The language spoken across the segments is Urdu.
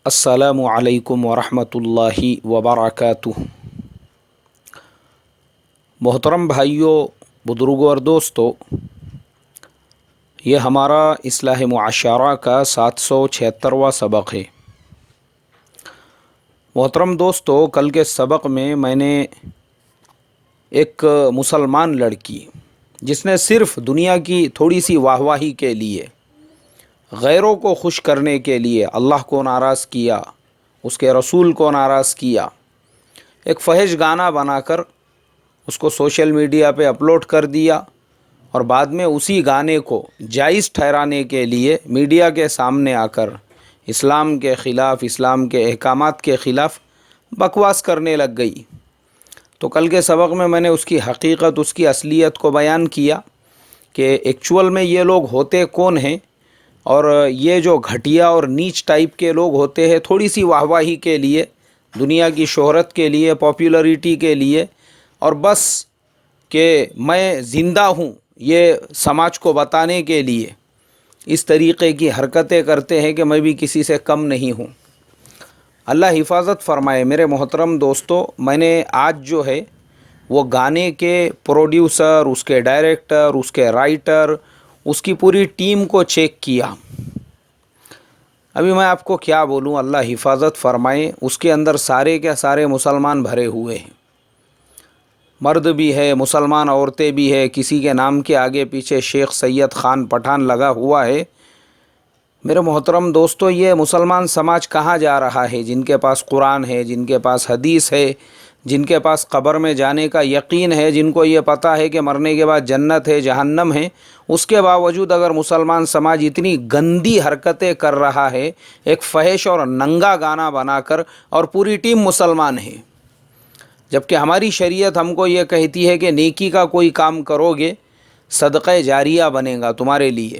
السلام علیکم ورحمۃ اللہ وبرکاتہ۔ محترم بھائیوں، بزرگوں اور دوستوں، یہ ہمارا اصلاح معاشرہ کا 776واں سبق ہے۔ محترم دوستوں، کل کے سبق میں نے ایک مسلمان لڑکی جس نے صرف دنیا کی تھوڑی سی واہواہی کے لیے، غیروں کو خوش کرنے کے لیے اللہ کو ناراض کیا، اس کے رسول کو ناراض کیا، ایک فحش گانا بنا کر اس کو سوشل میڈیا پہ اپلوڈ کر دیا، اور بعد میں اسی گانے کو جائز ٹھہرانے کے لیے میڈیا کے سامنے آ کر اسلام کے خلاف، اسلام کے احکامات کے خلاف بکواس کرنے لگ گئی۔ تو کل کے سبق میں نے اس کی حقیقت، اس کی اصلیت کو بیان کیا کہ ایکچول میں یہ لوگ ہوتے کون ہیں، اور یہ جو گھٹیا اور نیچ ٹائپ کے لوگ ہوتے ہیں، تھوڑی سی واہواہی کے لیے، دنیا کی شہرت کے لیے، پاپولرٹی کے لیے، اور بس کہ میں زندہ ہوں یہ سماج کو بتانے کے لیے اس طریقے کی حرکتیں کرتے ہیں کہ میں بھی کسی سے کم نہیں ہوں۔ اللہ حفاظت فرمائے۔ میرے محترم دوستو، میں نے آج جو ہے وہ گانے کے پروڈیوسر، اس کے ڈائریکٹر، اس کے رائٹر، اس کی پوری ٹیم کو چیک کیا۔ ابھی میں آپ کو کیا بولوں، اللہ حفاظت فرمائے۔ اس کے اندر سارے کے سارے مسلمان بھرے ہوئے ہیں، مرد بھی ہے، مسلمان عورتیں بھی ہے، کسی کے نام کے آگے پیچھے شیخ سید خان پٹھان لگا ہوا ہے۔ میرے محترم دوستو، یہ مسلمان سماج کہاں جا رہا ہے؟ جن کے پاس قرآن ہے، جن کے پاس حدیث ہے، جن کے پاس قبر میں جانے کا یقین ہے، جن کو یہ پتہ ہے کہ مرنے کے بعد جنت ہے، جہنم ہے، اس کے باوجود اگر مسلمان سماج اتنی گندی حرکتیں کر رہا ہے، ایک فحش اور ننگا گانا بنا کر، اور پوری ٹیم مسلمان ہے، جبکہ ہماری شریعت ہم کو یہ کہتی ہے کہ نیکی کا کوئی کام کرو گے صدقہ جاریہ بنے گا تمہارے لیے۔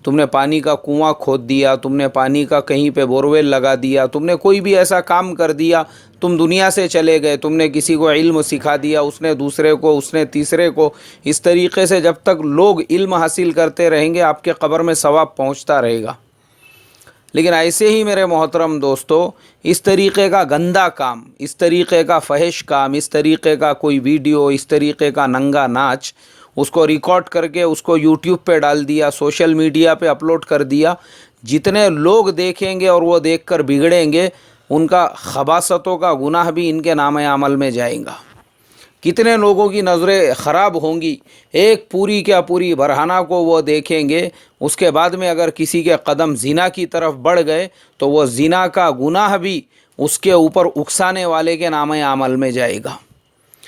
تم نے پانی کا کنواں کھود دیا، تم نے پانی کا کہیں پہ بورویل لگا دیا، تم نے کوئی بھی ایسا کام کر دیا، تم دنیا سے چلے گئے، تم نے کسی کو علم سکھا دیا، اس نے دوسرے کو، اس نے تیسرے کو، اس طریقے سے جب تک لوگ علم حاصل کرتے رہیں گے آپ کے قبر میں ثواب پہنچتا رہے گا۔ لیکن ایسے ہی میرے محترم دوستو، اس طریقے کا گندا کام، اس طریقے کا فحش کام، اس طریقے کا کوئی ویڈیو، اس طریقے کا ننگا ناچ، اس کو ریکارڈ کر کے اس کو یوٹیوب پہ ڈال دیا، سوشل میڈیا پہ اپلوڈ کر دیا۔ جتنے لوگ دیکھیں گے اور وہ دیکھ کر بگڑیں گے، ان کا خباثتوں کا گناہ بھی ان کے نام عمل میں جائے گا۔ کتنے لوگوں کی نظریں خراب ہوں گی، ایک پوری کیا پوری برہنہ کو وہ دیکھیں گے، اس کے بعد میں اگر کسی کے قدم زنا کی طرف بڑھ گئے تو وہ زنا کا گناہ بھی اس کے اوپر اکسانے والے کے نام عمل میں جائے گا۔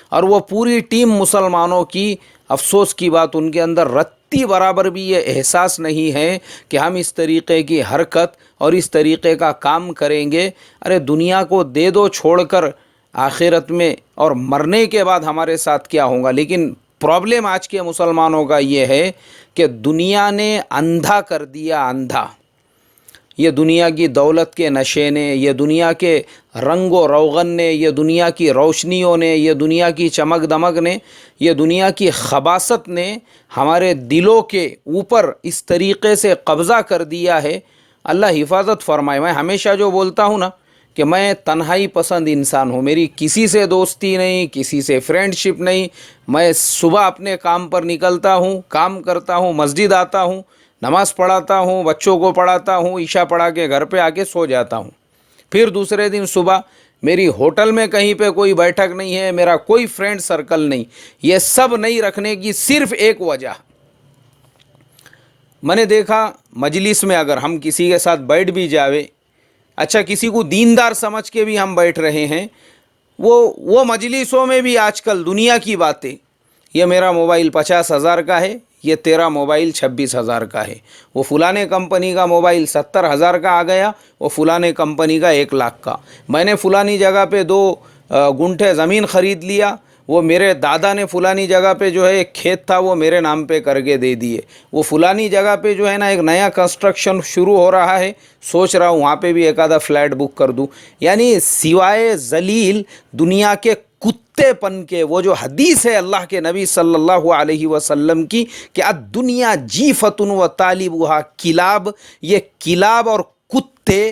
اور وہ پوری ٹیم مسلمانوں کی، افسوس کی بات، ان کے اندر رتی برابر بھی یہ احساس نہیں ہے کہ ہم اس طریقے کی حرکت اور اس طریقے کا کام کریں گے۔ ارے دنیا کو دے دو چھوڑ کر، آخرت میں اور مرنے کے بعد ہمارے ساتھ کیا ہوگا۔ لیکن پرابلم آج کے مسلمانوں کا یہ ہے کہ دنیا نے اندھا کر دیا، اندھا۔ یہ دنیا کی دولت کے نشے نے، یہ دنیا کے رنگ و روغن نے، یہ دنیا کی روشنیوں نے، یہ دنیا کی چمک دمک نے، یہ دنیا کی خباثت نے ہمارے دلوں کے اوپر اس طریقے سے قبضہ کر دیا ہے۔ اللہ حفاظت فرمائے۔ میں ہمیشہ جو بولتا ہوں نا کہ میں تنہائی پسند انسان ہوں، میری کسی سے دوستی نہیں، کسی سے فرینڈ شپ نہیں۔ میں صبح اپنے کام پر نکلتا ہوں، کام کرتا ہوں، مسجد آتا ہوں، نماز پڑھاتا ہوں، بچوں کو پڑھاتا ہوں، عشاء پڑھا کے گھر پہ آ کے سو جاتا ہوں۔ پھر دوسرے دن صبح میری ہوٹل میں کہیں پہ کوئی بیٹھک نہیں ہے، میرا کوئی فرینڈ سرکل نہیں۔ یہ سب نہیں رکھنے کی صرف ایک وجہ، میں نے دیکھا مجلس میں اگر ہم کسی کے ساتھ بیٹھ بھی جاوے، اچھا کسی کو دیندار سمجھ کے بھی ہم بیٹھ رہے ہیں، وہ مجلسوں میں بھی آج کل دنیا کی باتیں، یہ میرا موبائل 50,000 کا ہے، یہ تیرا موبائل 26,000 کا ہے، وہ فلانے کمپنی کا موبائل 70,000 کا آ گیا، وہ فلانے کمپنی کا 1,00,000 کا۔ میں نے فلانی جگہ پہ 2 گنٹھے زمین خرید لیا، وہ میرے دادا نے فلانی جگہ پہ جو ہے ایک کھیت تھا وہ میرے نام پہ کر کے دے دیے، وہ فلانی جگہ پہ جو ہے نا ایک نیا کنسٹرکشن شروع ہو رہا ہے، سوچ رہا ہوں وہاں پہ بھی ایک آدھا فلیٹ بک کر دوں۔ یعنی سوائے ذلیل دنیا کے کتے پن کے، وہ جو حدیث ہے اللہ کے نبی صلی اللہ علیہ وسلم کی کہ الدنیا جیفۃ و طالبها کلاب، یہ کلاب اور کتے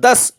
10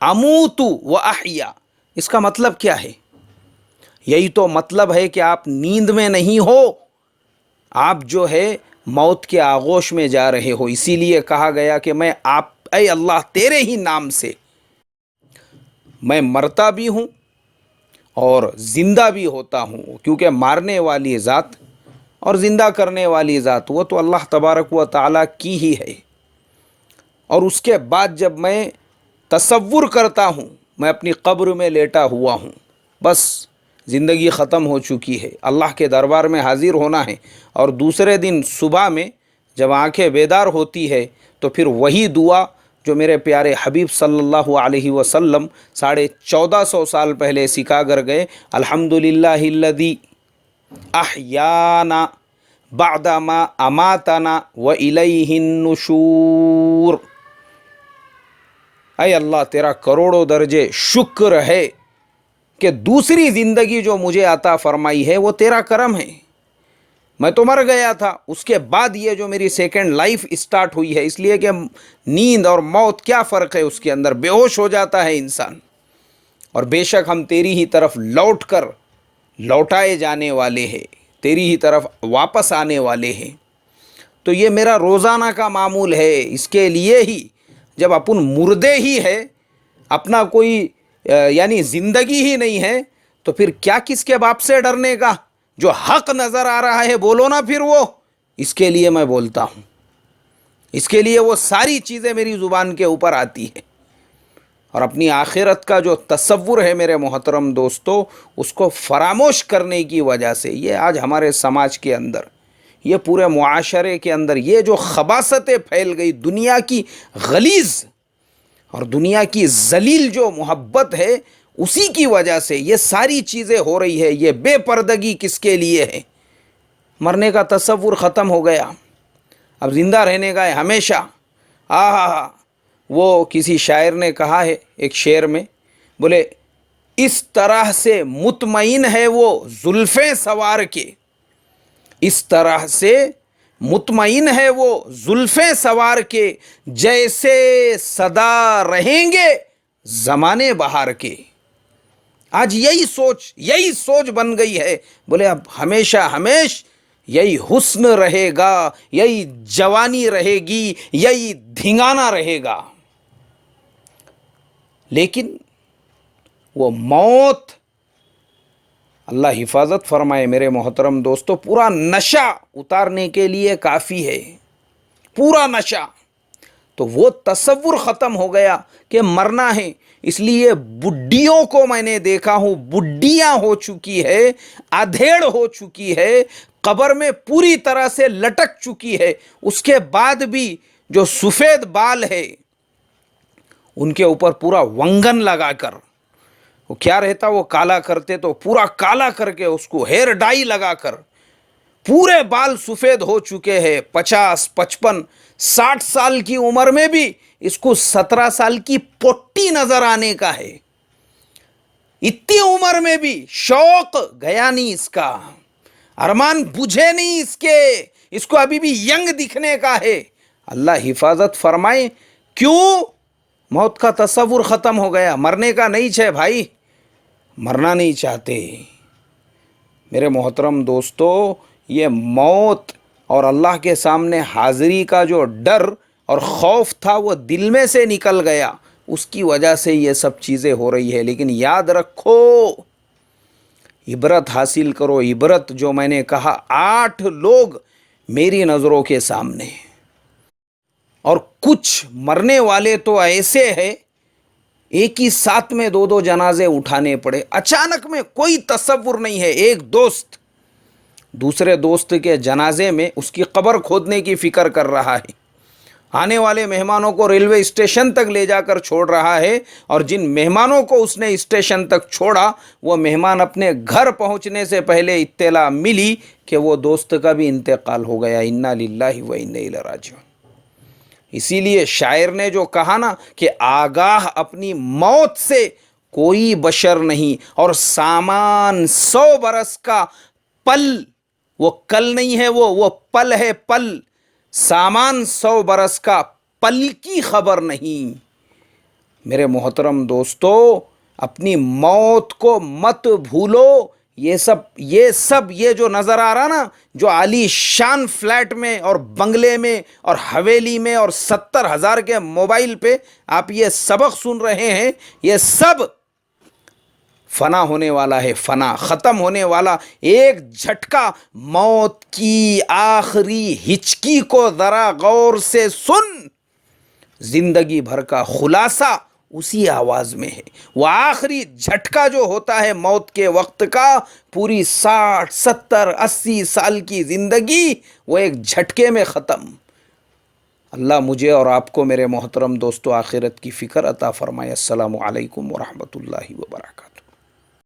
اموت و احیا، اس کا مطلب کیا ہے؟ یہی تو مطلب ہے کہ آپ نیند میں نہیں ہو، آپ جو ہے موت کے آغوش میں جا رہے ہو۔ اسی لیے کہا گیا کہ میں اے اللہ تیرے ہی نام سے میں مرتا بھی ہوں اور زندہ بھی ہوتا ہوں، کیونکہ مارنے والی ذات اور زندہ کرنے والی ذات وہ تو اللہ تبارک و تعالیٰ کی ہی ہے۔ اور اس کے بعد جب میں تصور کرتا ہوں میں اپنی قبر میں لیٹا ہوا ہوں، بس زندگی ختم ہو چکی ہے، اللہ کے دربار میں حاضر ہونا ہے، اور دوسرے دن صبح میں جب آنکھیں بیدار ہوتی ہے تو پھر وہی دعا جو میرے پیارے حبیب صلی اللہ علیہ وسلم 1450 سال پہلے سکھا کر گئے، الحمدللہ الذی احیانا بعد ما اماتنا والیہ النشور۔ اے اللہ تیرا کروڑوں درجے شکر ہے کہ دوسری زندگی جو مجھے عطا فرمائی ہے وہ تیرا کرم ہے۔ میں تو مر گیا تھا، اس کے بعد یہ جو میری سیکنڈ لائف اسٹارٹ ہوئی ہے، اس لیے کہ نیند اور موت کیا فرق ہے اس کے اندر، بے ہوش ہو جاتا ہے انسان، اور بے شک ہم تیری ہی طرف لوٹ کر لوٹائے جانے والے ہیں، تیری ہی طرف واپس آنے والے ہیں۔ تو یہ میرا روزانہ کا معمول ہے۔ اس کے لیے ہی جب اپن مردے ہی ہے، اپنا کوئی یعنی زندگی ہی نہیں ہے، تو پھر کیا کس کے باپ سے ڈرنے کا؟ جو حق نظر آ رہا ہے بولو نا پھر وہ، اس کے لیے میں بولتا ہوں، اس کے لیے وہ ساری چیزیں میری زبان کے اوپر آتی ہیں۔ اور اپنی آخرت کا جو تصور ہے میرے محترم دوستو، اس کو فراموش کرنے کی وجہ سے یہ آج ہمارے سماج کے اندر، یہ پورے معاشرے کے اندر یہ جو خباثتیں پھیل گئی، دنیا کی غلیظ اور دنیا کی ذلیل جو محبت ہے، اسی کی وجہ سے یہ ساری چیزیں ہو رہی ہے۔ یہ بے پردگی کس کے لیے ہے؟ مرنے کا تصور ختم ہو گیا، اب زندہ رہنے کا ہے ہمیشہ۔ وہ کسی شاعر نے کہا ہے ایک شعر میں، بولے اس طرح سے مطمئن ہے وہ زلفیں سوار کے، اس طرح سے مطمئن ہے وہ زلفیں سوار کے، جیسے صدا رہیں گے زمانے بہار کے۔ آج یہی سوچ بن گئی ہے، بولے اب ہمیشہ ہمیش یہی حسن رہے گا، یہی جوانی رہے گی، یہی دھنگانا رہے گا۔ لیکن وہ موت، اللہ حفاظت فرمائے میرے محترم دوستو، پورا نشہ اتارنے کے لیے کافی ہے، پورا نشہ۔ تو وہ تصور ختم ہو گیا کہ مرنا ہے۔ اس لیے بڈھیوں کو میں نے دیکھا ہوں، بڈھیاں ہو چکی ہے، ادھیڑ ہو چکی ہے، قبر میں پوری طرح سے لٹک چکی ہے، اس کے بعد بھی جو سفید بال ہے ان کے اوپر پورا ونگن لگا کر، وہ کیا رہتا وہ کالا کرتے تو پورا کالا کر کے اس کو ہیئر ڈائی لگا کر پورے بال سفید ہو چکے ہیں۔ 50 55 60 سال کی عمر میں بھی اس کو 17 سال کی پوٹی نظر آنے کا ہے۔ اتنی عمر میں بھی شوق گیا نہیں اس کا، ارمان بجھے نہیں اس کے، اس کو ابھی بھی ینگ دکھنے کا ہے۔ اللہ حفاظت فرمائے، کیوں؟ موت کا تصور ختم ہو گیا، مرنے کا نہیں چھے بھائی، مرنا نہیں چاہتے۔ میرے محترم دوستو، یہ موت اور اللہ کے سامنے حاضری کا جو ڈر اور خوف تھا وہ دل میں سے نکل گیا، اس کی وجہ سے یہ سب چیزیں ہو رہی ہے۔ لیکن یاد رکھو، عبرت حاصل کرو، عبرت جو میں نے کہا 8 لوگ میری نظروں کے سامنے، اور کچھ مرنے والے تو ایسے ہیں ایک ہی ساتھ میں 2 جنازے اٹھانے پڑے، اچانک میں کوئی تصور نہیں ہے۔ ایک دوست دوسرے دوست کے جنازے میں اس کی قبر کھودنے کی فکر کر رہا ہے، آنے والے مہمانوں کو ریلوے اسٹیشن تک لے جا کر چھوڑ رہا ہے، اور جن مہمانوں کو اس نے اسٹیشن تک چھوڑا وہ مہمان اپنے گھر پہنچنے سے پہلے اطلاع ملی کہ وہ دوست کا بھی انتقال ہو گیا۔ انا للہ و انا الیہ راجعون۔ اسی لیے شاعر نے جو کہا نا کہ آگاہ اپنی موت سے کوئی بشر نہیں، اور سامان 100 برس کا پل، وہ کل نہیں ہے، وہ پل ہے، پل، سامان 100 برس کا پل کی خبر نہیں۔ میرے محترم دوستو، اپنی موت کو مت بھولو۔ یہ جو نظر آ رہا نا، جو عالی شان فلیٹ میں اور بنگلے میں اور حویلی میں اور 70,000 کے موبائل پہ آپ یہ سبق سن رہے ہیں، یہ سب فنا ہونے والا ہے، فنا ختم ہونے والا۔ ایک جھٹکا، موت کی آخری ہچکی کو ذرا غور سے سن، زندگی بھر کا خلاصہ اسی آواز میں ہے۔ وہ آخری جھٹکا جو ہوتا ہے موت کے وقت کا، پوری 60 70 80 سال کی زندگی وہ ایک جھٹکے میں ختم۔ اللہ مجھے اور آپ کو میرے محترم دوستو آخرت کی فکر عطا فرمائے۔ السلام علیکم ورحمۃ اللہ وبرکاتہ۔